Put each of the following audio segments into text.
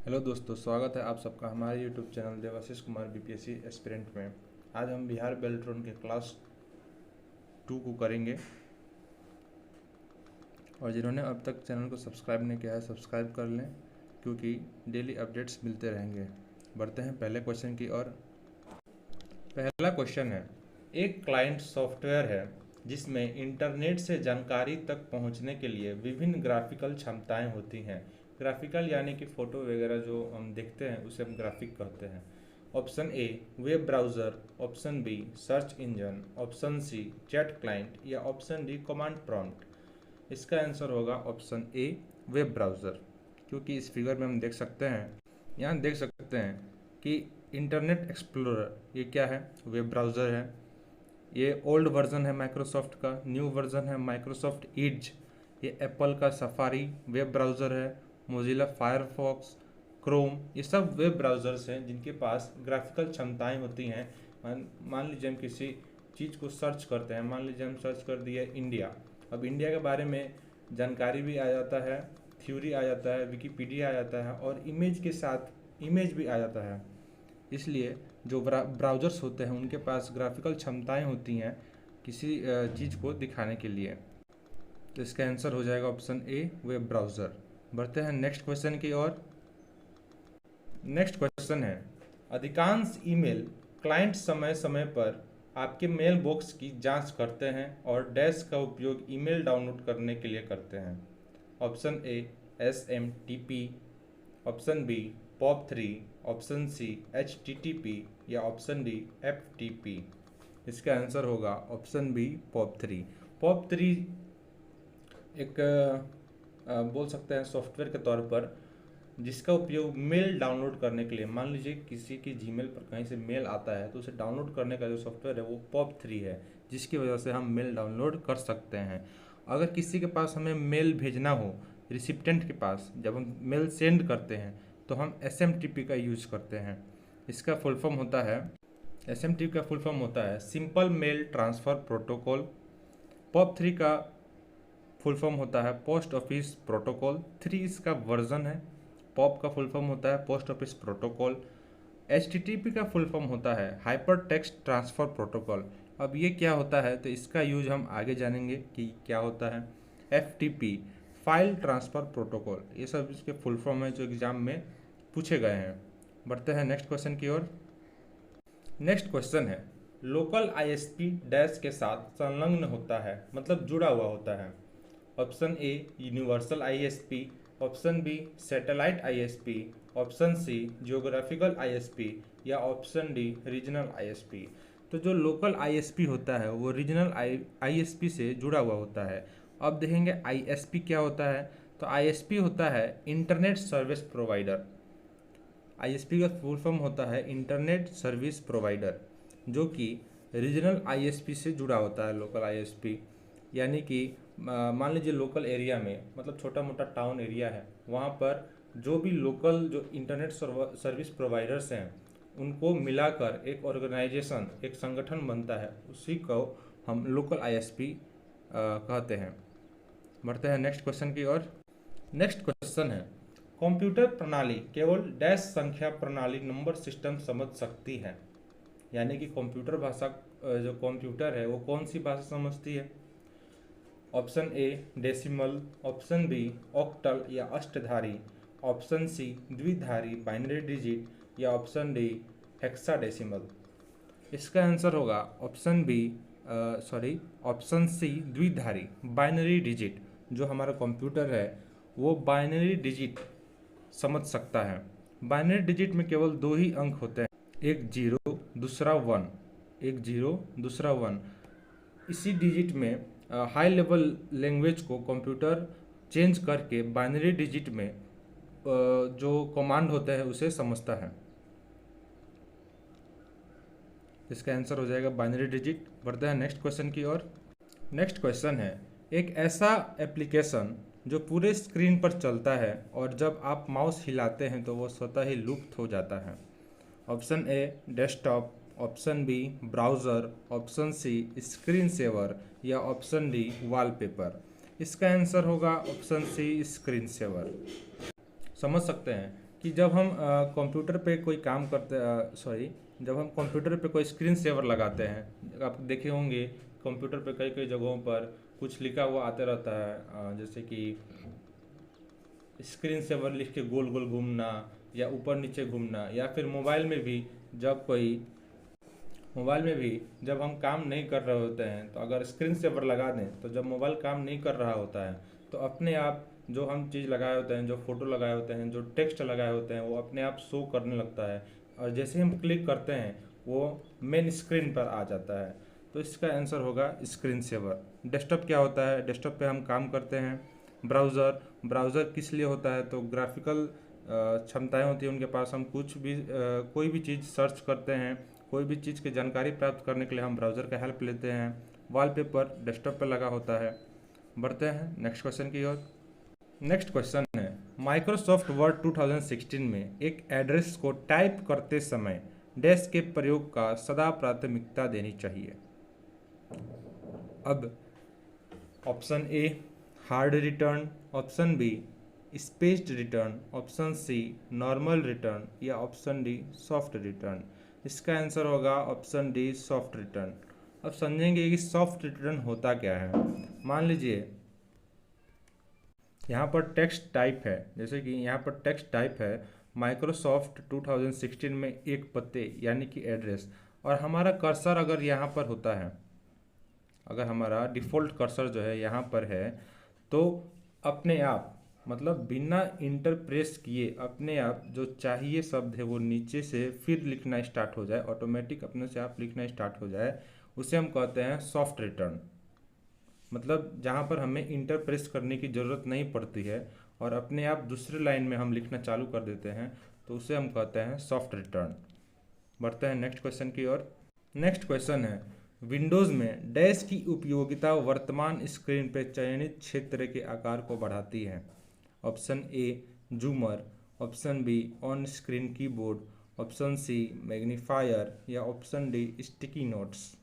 Hello दोस्तों, स्वागत है आप सबका हमारे YouTube channel Devashish Kumar BPSC aspirant में। आज हम बिहार बेल्ट्रॉन के क्लास 2 को करेंगे और जिन्होंने अब तक चैनल को सब्सक्राइब नहीं किया है सब्सक्राइब कर लें, क्योंकि डेली अपडेट्स मिलते रहेंगे। बढ़ते हैं पहले क्वेश्चन की ओर। पहला क्वेश्चन है, एक क्लाइंट सॉफ्टवेयर है जिसमें इंटरनेट से जानकारी तक पहुंचने के लिए विभिन्न ग्राफिकल क्षमताएं होती हैं। ग्राफिकल यानी कि फोटो वगैरह जो हम देखते हैं उसे हम ग्राफिक कहते हैं। Option A web browser, option B search engine, option C chat client या ऑप्शन डी कमांड प्रॉम्प्ट। इसका आंसर होगा ऑप्शन ए वेब ब्राउज़र, क्योंकि इस फिगर में हम देख सकते हैं, यहाँ देख सकते हैं कि इंटरनेट एक्सप्लोरर ये क्या है, वेब ब्राउज़र है। ये ओल्ड वर्जन है माइक्रोसॉफ्ट का, न्यू वर्जन है माइक्रोसॉफ्ट एज। ये एप्पल का सफारी वेब ब्राउज़र है, मोजिला फायरफॉक्स, क्रोम, ये सब वेब ब्राउज़र्स हैं जिनके पास ग्राफिकल क्षमताएं होती हैं। मान लीजिए हम किसी चीज़ को सर्च करते हैं, मान लीजिए हम सर्च कर दिए इंडिया। अब इंडिया के बारे में जानकारी भी आ जाता है, थ्योरी आ जाता है, विकिपीडिया आ जाता है और इमेज के साथ इमेज भी आ जाता है। इसलिए जो ब्राउज़र्स होते हैं उनके पास ग्राफिकल क्षमताएं होती हैं किसी चीज़ को दिखाने के लिए। तो इसका आंसर हो जाएगा ऑप्शन ए वेब ब्राउज़र। बढ़ते हैं नेक्स्ट क्वेश्चन की ओर। नेक्स्ट क्वेश्चन है, अधिकांश ईमेल क्लाइंट समय समय पर आपके मेल बॉक्स की जांच करते हैं और डैश का उपयोग ईमेल डाउनलोड करने के लिए करते हैं। Option A SMTP, option B POP3, option C HTTP या ऑप्शन डी FTP। इसका आंसर होगा ऑप्शन बी POP3। POP3 एक बोल सकते हैं सॉफ्टवेयर के तौर पर जिसका उपयोग मेल डाउनलोड करने के लिए, मान लीजिए किसी की जीमेल पर कहीं से मेल आता है तो उसे डाउनलोड करने का जो सॉफ्टवेयर है वो POP3 है, जिसकी वजह से हम मेल डाउनलोड कर सकते हैं। अगर किसी के पास हमें मेल भेजना हो, रिसिप्टेंट के पास जब हम मेल सेंड करते हैं तो हम SMTP का यूज करते हैं। इसका फुल फॉर्म होता है, SMTP का फुल फॉर्म होता है simple mail transfer protocol. POP3 का फुल फॉर्म होता है पोस्ट ऑफिस प्रोटोकॉल। 3 इसका वर्जन है। पॉप का फुल फॉर्म होता है पोस्ट ऑफिस प्रोटोकॉल। HTTP का फुल फॉर्म होता है हाइपर टेक्स्ट ट्रांसफ़र प्रोटोकॉल। अब ये क्या होता है तो इसका यूज हम आगे जानेंगे कि क्या होता है। FTP फाइल ट्रांसफ़र प्रोटोकॉल, ये सब इसके फुल फॉर्म है जो एग्जाम में पूछे गए हैं। बढ़ते हैं नेक्स्ट क्वेश्चन की ओर। नेक्स्ट क्वेश्चन है, लोकल ISP डैश के साथ संलग्न होता है, मतलब जुड़ा हुआ होता है। Option A universal ISP, option B satellite ISP, option C geographical ISP या ऑप्शन डी रीजनल ISP। तो जो लोकल ISP होता है वो रीजनल ISP से जुड़ा हुआ होता है। अब देखेंगे ISP क्या होता है, तो ISP होता है इंटरनेट सर्विस प्रोवाइडर। ISP का फुल फॉर्म होता है इंटरनेट सर्विस प्रोवाइडर, जो कि रीजनल ISP से जुड़ा होता है। लोकल ISP यानी कि मान लीजिए लोकल एरिया में, मतलब छोटा मोटा टाउन एरिया है, वहाँ पर जो भी लोकल जो इंटरनेट सर्विस प्रोवाइडर्स हैं उनको मिलाकर एक ऑर्गेनाइजेशन, एक संगठन बनता है, उसी को हम लोकल ISP कहते हैं। बढ़ते हैं नेक्स्ट क्वेश्चन की ओर। नेक्स्ट क्वेश्चन है, कंप्यूटर प्रणाली केवल डैश संख्या प्रणाली नंबर सिस्टम समझ सकती है, यानी कि कंप्यूटर भाषा जो कंप्यूटर है वो कौन सी भाषा समझती है। Option A decimal, option B octal या अष्टधारी, ऑप्शन सी द्विधारी बाइनरी डिजिट या ऑप्शन डी हेक्साडेसिमल। इसका आंसर होगा ऑप्शन बी ऑप्शन सी द्विधारी बाइनरी डिजिट। जो हमारा कंप्यूटर है वो बाइनरी डिजिट समझ सकता है। बाइनरी डिजिट में केवल 2 ही अंक होते हैं, एक 0 दूसरा 1, एक 0 दूसरा 1। इसी डिजिट में हाई लेवल लैंग्वेज को कंप्यूटर चेंज करके बाइनरी डिजिट में जो कमांड होता है उसे समझता है। इसका आंसर हो जाएगा बाइनरी डिजिट। बढ़ते हैं नेक्स्ट क्वेश्चन की ओर। नेक्स्ट क्वेश्चन है, एक ऐसा एप्लीकेशन जो पूरे स्क्रीन पर चलता है और जब आप माउस हिलाते हैं तो वो स्वतः ही लुप्त हो जाता है। Option A desktop, option B browser, option C screen saver या ऑप्शन डी वॉलपेपर। इसका आंसर होगा ऑप्शन सी स्क्रीन सेवर। समझ सकते हैं कि जब हम कंप्यूटर पे कोई काम करते जब हम कंप्यूटर पे कोई स्क्रीन सेवर लगाते हैं, आप देखे होंगे कंप्यूटर पे कई कई जगहों पर कुछ लिखा हुआ आते रहता है, जैसे कि स्क्रीन सेवर लिख के गोल गोल घूमना या ऊपर नीचे घूमना, या फिर मोबाइल में भी जब हम काम नहीं कर रहे होते हैं तो अगर स्क्रीन सेवर लगा दें तो जब मोबाइल काम नहीं कर रहा होता है तो अपने आप जो हम चीज़ लगाए होते हैं, जो फोटो लगाए होते हैं, जो टेक्स्ट लगाए होते हैं, वो अपने आप शो करने लगता है और जैसे हम क्लिक करते हैं वो मेन स्क्रीन पर आ जाता है। तो इसका आंसर होगा स्क्रीन सेवर। डेस्कटॉप क्या होता है? डेस्कटॉप पे हम काम करते हैं। ब्राउज़र किस लिए होता है? तो ग्राफिकल क्षमताएं होती हैं उनके पास, हम कोई भी चीज़ सर्च करते हैं, कोई भी चीज़ की जानकारी प्राप्त करने के लिए हम ब्राउज़र का हेल्प लेते हैं। वॉलपेपर डेस्कटॉप पर लगा होता है। बढ़ते हैं नेक्स्ट क्वेश्चन की ओर। नेक्स्ट क्वेश्चन है, माइक्रोसॉफ्ट वर्ड 2016 में एक एड्रेस को टाइप करते समय डैश के प्रयोग का सदा प्राथमिकता देनी चाहिए। अब option A hard return, option B spaced return, option C normal return या ऑप्शन डी सॉफ्ट रिटर्न। इसका आंसर होगा ऑप्शन डी सॉफ्ट रिटर्न। अब समझेंगे कि सॉफ्ट रिटर्न होता क्या है। मान लीजिए यहाँ पर टेक्स्ट टाइप है, जैसे कि यहाँ पर टेक्स्ट टाइप है माइक्रोसॉफ्ट 2016 में एक पते यानी कि एड्रेस, और हमारा कर्सर अगर यहाँ पर होता है, अगर हमारा डिफ़ॉल्ट कर्सर जो है यहाँ पर है, तो अपने आप मतलब बिना इंटर प्रेस किए अपने आप जो चाहिए शब्द है वो नीचे से फिर लिखना स्टार्ट हो जाए, ऑटोमेटिक अपने से आप लिखना स्टार्ट हो जाए, उसे हम कहते हैं सॉफ्ट रिटर्न। मतलब जहाँ पर हमें इंटर प्रेस करने की ज़रूरत नहीं पड़ती है और अपने आप दूसरे लाइन में हम लिखना चालू कर देते हैं, तो उसे हम कहते हैं सॉफ्ट रिटर्न। बढ़ते हैं नेक्स्ट क्वेश्चन की ओर। नेक्स्ट क्वेश्चन है, विंडोज़ में डैश की उपयोगिता वर्तमान स्क्रीन पर चयनित क्षेत्र के आकार को बढ़ाती है। Option A zoomer, option B on screen keyboard, option C magnifier या ऑप्शन डी स्टिकी नोट्स।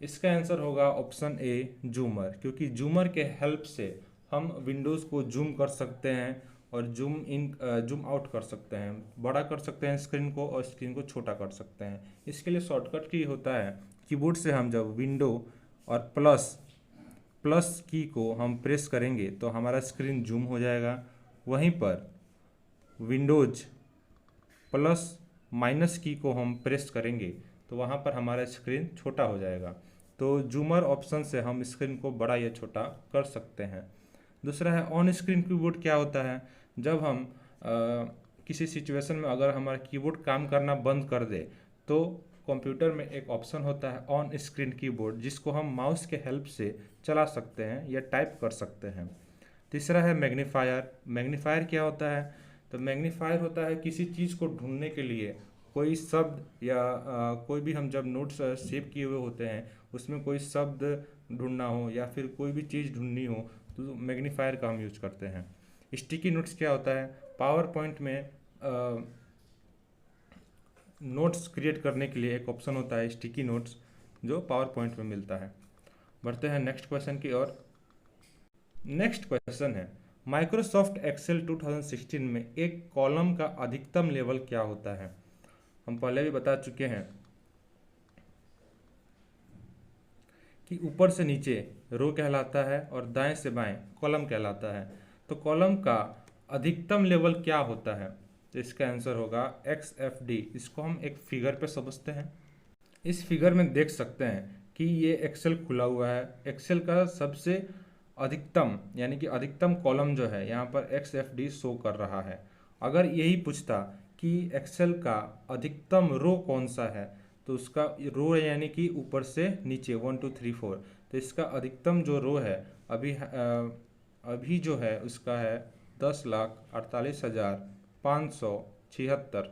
इसका आंसर होगा ऑप्शन ए जूमर, क्योंकि जूमर के हेल्प से हम विंडोज़ को जूम कर सकते हैं और जूम आउट कर सकते हैं, बड़ा कर सकते हैं स्क्रीन को और स्क्रीन को छोटा कर सकते हैं। इसके लिए शॉर्टकट की होता है, कीबोर्ड से हम जब विंडो और प्लस की को हम प्रेस करेंगे तो हमारा स्क्रीन जूम हो जाएगा। वहीं पर विंडोज प्लस माइनस की को हम प्रेस करेंगे तो वहाँ पर हमारा स्क्रीन छोटा हो जाएगा। तो जूमर ऑप्शन से हम स्क्रीन को बड़ा या छोटा कर सकते हैं। दूसरा है ऑन स्क्रीन कीबोर्ड। क्या होता है? जब हम किसी सिचुएशन में अगर हमारा कीबोर्ड काम करना बंद कर दे तो कंप्यूटर में एक ऑप्शन होता है ऑन स्क्रीन कीबोर्ड, जिसको हम माउस के हेल्प से चला सकते हैं या टाइप कर सकते हैं। तीसरा है मैग्नीफायर। मैग्नीफायर क्या होता है? तो मैग्नीफायर होता है किसी चीज़ को ढूंढने के लिए, कोई शब्द या कोई भी हम जब नोट्स सेव किए हुए होते हैं उसमें कोई शब्द ढूंढना हो या फिर कोई भी चीज़ ढूंढनी हो तो मैग्नीफायर का हम यूज करते हैं। स्टिकी नोट्स क्या होता है? पावर पॉइंट में नोट्स क्रिएट करने के लिए एक ऑप्शन होता है स्टिकी नोट्स, जो पावर पॉइंट में मिलता है। बढ़ते हैं नेक्स्ट क्वेश्चन की ओर। नेक्स्ट क्वेश्चन है, माइक्रोसॉफ्ट एक्सेल 2016 में एक कॉलम का अधिकतम लेवल क्या होता है? हम पहले भी बता चुके हैं कि ऊपर से नीचे रो कहलाता है और दाएं से बाएं कॉलम कहलाता है। तो कॉलम का अधिकतम लेवल क्या होता है? तो इसका आंसर होगा XFD। इसको हम एक फिगर पे समझते हैं। इस फिगर में देख सकते हैं कि ये एक्सेल खुला हुआ है। एक्सेल का सबसे अधिकतम यानी कि अधिकतम कॉलम जो है यहाँ पर XFD शो कर रहा है। अगर यही पूछता कि एक्सेल का अधिकतम रो कौन सा है, तो उसका रो यानी कि ऊपर से नीचे 1 2 3 4, तो इसका अधिकतम जो रो है अभी जो है उसका है 10,48,576।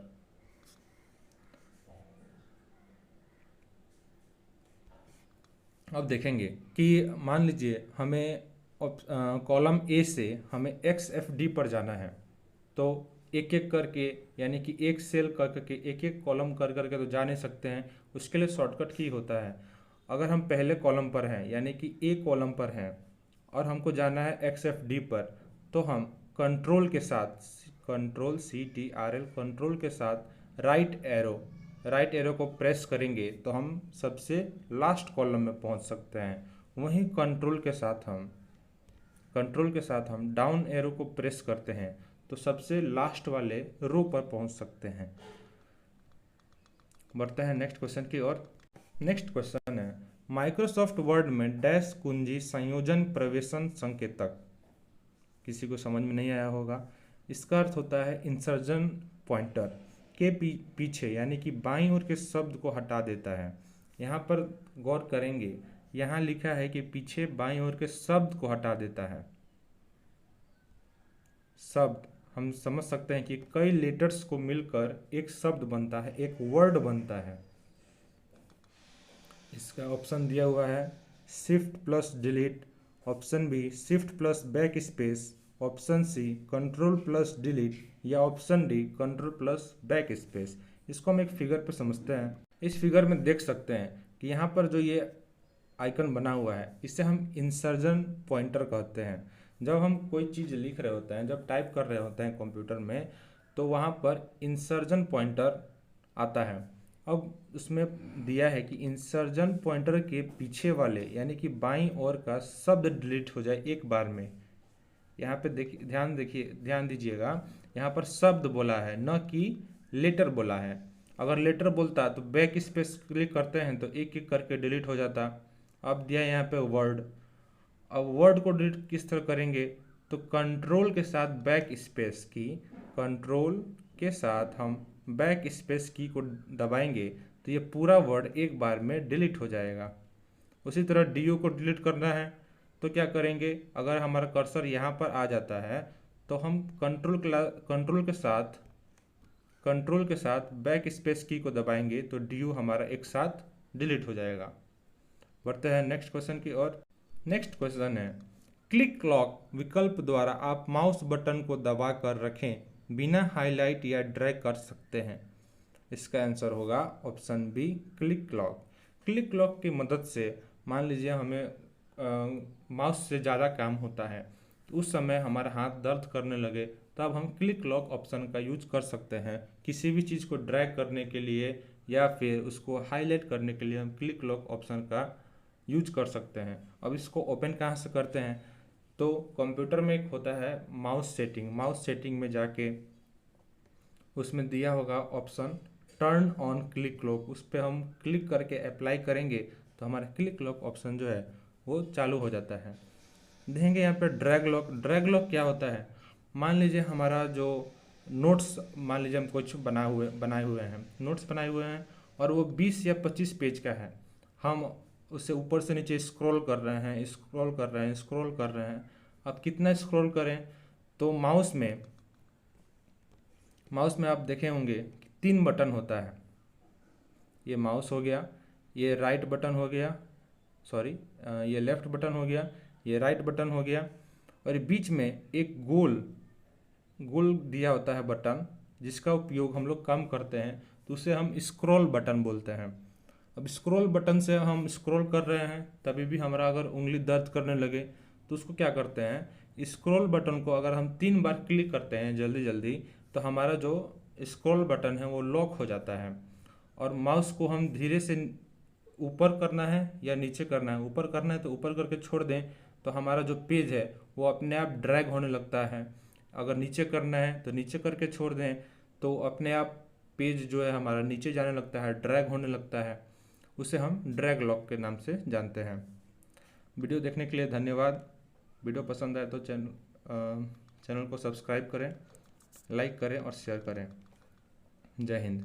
अब देखेंगे कि मान लीजिए हमें कॉलम ए से हमें XFD पर जाना है, तो एक एक करके यानी कि एक सेल कर करके एक एक कॉलम कर करके तो जा नहीं सकते हैं। उसके लिए शॉर्टकट की होता है, अगर हम पहले कॉलम पर हैं यानी कि ए कॉलम पर हैं और हमको जाना है XFD पर, तो हम CTRL कंट्रोल के साथ राइट एरो को प्रेस करेंगे तो हम सबसे लास्ट कॉलम में पहुंच सकते हैं। वहीं कंट्रोल के साथ हम डाउन एरो को प्रेस करते हैं तो सबसे लास्ट वाले रो पर पहुंच सकते हैं। बढ़ते हैं नेक्स्ट क्वेश्चन की ओर। नेक्स्ट क्वेश्चन है माइक्रोसॉफ्ट वर्ड में डैश कुंजी संयोजन प्रवेशन संकेतक। किसी को समझ में नहीं आया होगा। इसका अर्थ होता है इंसर्जन पॉइंटर के पीछे यानी कि बाईं ओर के शब्द को हटा देता है। यहाँ पर गौर करेंगे, यहाँ लिखा है कि पीछे बाईं ओर के शब्द को हटा देता है। शब्द हम समझ सकते हैं कि कई लेटर्स को मिलकर एक शब्द बनता है, एक वर्ड बनता है। इसका ऑप्शन दिया हुआ है shift plus delete, option B shift plus backspace, option C control plus delete या option D control plus backspace. इसको हम एक फिगर पे समझते हैं। इस फिगर में देख सकते हैं कि यहाँ पर जो ये आइकन बना हुआ है इसे हम इंसर्जन पॉइंटर कहते हैं। जब हम कोई चीज़ लिख रहे होते हैं, जब टाइप कर रहे होते हैं कंप्यूटर में, तो वहाँ पर इंसर्जन पॉइंटर आता है। अब उसमें दिया है कि इंसर्जन पॉइंटर के पीछे वाले यानी कि बाईं ओर का शब्द डिलीट हो जाए एक बार में। यहाँ पे ध्यान दीजिएगा, यहाँ पर शब्द बोला है न कि लेटर बोला है। अगर लेटर बोलता तो बैक स्पेस क्लिक करते हैं तो एक एक करके डिलीट हो जाता। अब दिया यहाँ पे वर्ड। अब वर्ड को डिलीट किस तरह करेंगे, तो कंट्रोल के साथ बैक स्पेस की, कंट्रोल के साथ हम बैक स्पेस की को दबाएंगे तो ये पूरा वर्ड एक बार में डिलीट हो जाएगा। उसी तरह डीओ को डिलीट करना है तो क्या करेंगे, अगर हमारा कर्सर यहाँ पर आ जाता है तो हम कंट्रोल के साथ बैक स्पेस की को दबाएंगे तो डीयू हमारा एक साथ डिलीट हो जाएगा। बढ़ते हैं नेक्स्ट क्वेश्चन की ओर। नेक्स्ट क्वेश्चन है क्लिक लॉक विकल्प द्वारा आप माउस बटन को दबा कर रखें बिना हाईलाइट या ड्रैग कर सकते हैं। इसका आंसर होगा option B click lock. Click lock की मदद से मान लीजिए हमें माउस से ज़्यादा काम होता है तो उस समय हमारा हाथ दर्द करने लगे तब हम क्लिक लॉक ऑप्शन का यूज कर सकते हैं। किसी भी चीज़ को ड्रैग करने के लिए या फिर उसको हाईलाइट करने के लिए हम क्लिक लॉक ऑप्शन का यूज कर सकते हैं। अब इसको ओपन कहाँ से करते हैं, तो कंप्यूटर में एक होता है माउस सेटिंग में जाके उसमें दिया होगा option turn on click lock, उस पर हम क्लिक करके अप्लाई करेंगे तो हमारा क्लिक लॉक ऑप्शन जो है वो चालू हो जाता है। देखेंगे यहाँ पे ड्रैग लॉक क्या होता है, मान लीजिए हमारा जो नोट्स, मान लीजिए हम कुछ बनाए हुए हैं और वो 20 या 25 पेज का है। हम उससे ऊपर से नीचे स्क्रॉल कर रहे हैं। अब कितना स्क्रॉल करें, तो माउस में आप देखे होंगे 3 बटन होता है। ये माउस हो गया, ये राइट बटन हो गया, ये लेफ्ट बटन हो गया, ये राइट बटन हो गया, और बीच में एक गोल दिया होता है बटन जिसका उपयोग हम लोग काम करते हैं तो उसे हम स्क्रॉल बटन बोलते हैं। अब स्क्रॉल बटन से हम स्क्रॉल कर रहे हैं तभी भी हमारा अगर उंगली दर्द करने लगे तो उसको क्या करते हैं, स्क्रॉल बटन को अगर हम 3 बार क्लिक करते हैं जल्दी तो हमारा जो स्क्रॉल बटन है वो लॉक हो जाता है। और माउस को हम धीरे से ऊपर करना है या नीचे करना है, ऊपर करना है तो ऊपर करके छोड़ दें तो हमारा जो पेज है वो अपने आप ड्रैग होने लगता है। अगर नीचे करना है तो नीचे करके छोड़ दें तो अपने आप पेज जो है हमारा नीचे जाने लगता है, ड्रैग होने लगता है। उसे हम ड्रैग लॉक के नाम से जानते हैं। वीडियो देखने के लिए धन्यवाद। वीडियो पसंद आए तो चैनल को सब्सक्राइब करें, लाइक करें और शेयर करें। जय हिंद।